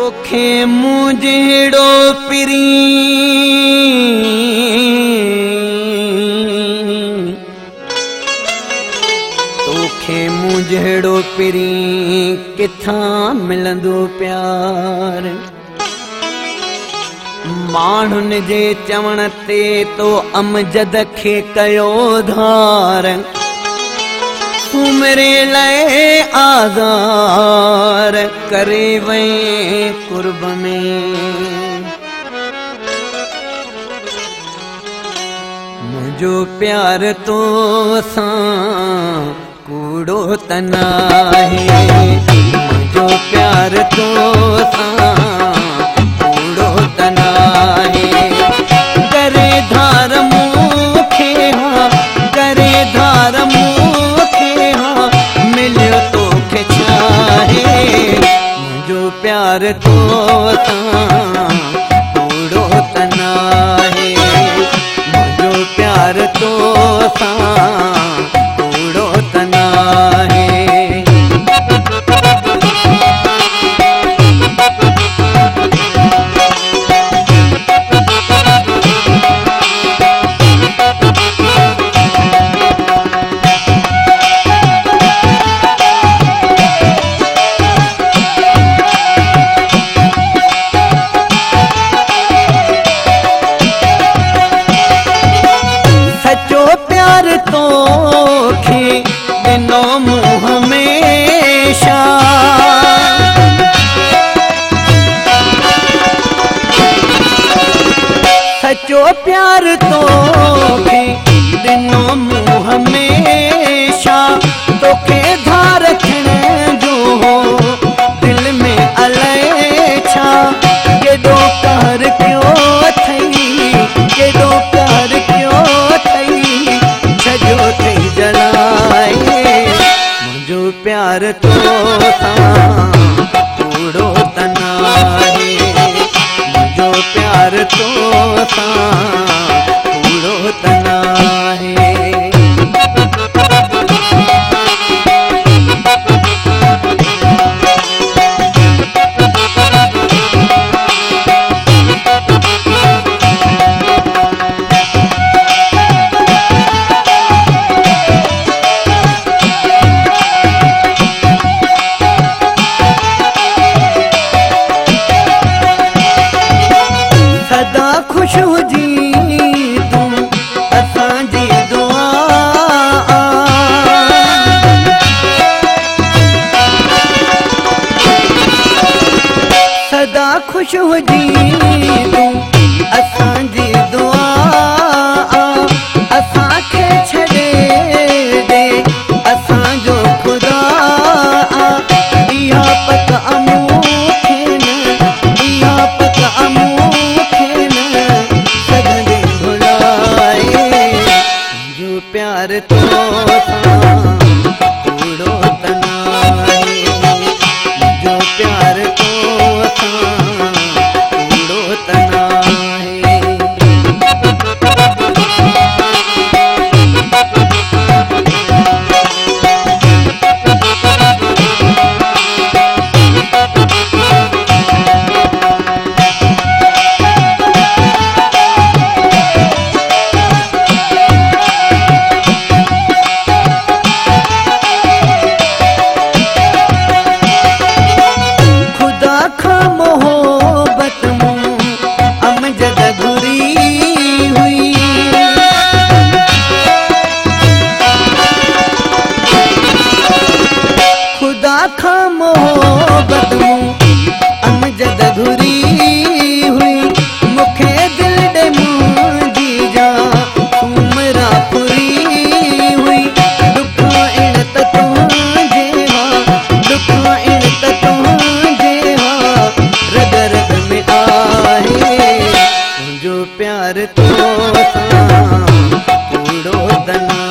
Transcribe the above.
तोखे मुझड़ो पिरी तोखे मुझड़ो पिरी किथां मिलंदो प्यार माण्हुनि जे चवण ते तो अमजद खे कयो धार तुमरे लाइ आज़ार करे वई कुर्ब में मुझो प्यार तो सां कूड़ो त नाहे मुझो प्यार तो सां कूड़ो त नाहे करे धार मूंखे हा करे धार मूंखे हा मिलियो तोखे छाहे मुझो प्यार तो सां कूड़ो त नाहे मुझो प्यार तो सां कूड़ो त नाहे सचो प्यार तोखे ॾिनो मूं हमेशा तोखे धार रखण जो दिल में अलाए छा केॾो कहर कयो अथई केॾो कहर कयो अथई छॼो अथई जलाए मुंहिंजो प्यार तो सां कूड़ो त नाहे मुंहिंजो प्यार तो सां कूड़ो त नाहे खुश हुजी तूं असांजी दुआ सदा खुश हुजी तूं असांजी दुआ असांखे छॾे ॾे असांजो ख़ुदा इहा पक अमूखे न इहा पक अमूखे प्यार तो सां कूड़ो त नाहे मुंहिंजो प्यार तो सां कूड़ो त नाहे मोहब्बत अमजद घुरी हुई मूंखे दिल ॾे मुंहिंजी जान उमरा फुरी हुई ॾुखा इण त तुंहिंजे हा ॾुखा इण त तुंहिंजे हा रग रग में आहे मुंहिंजो प्यार तो सां कूड़ो त नाहे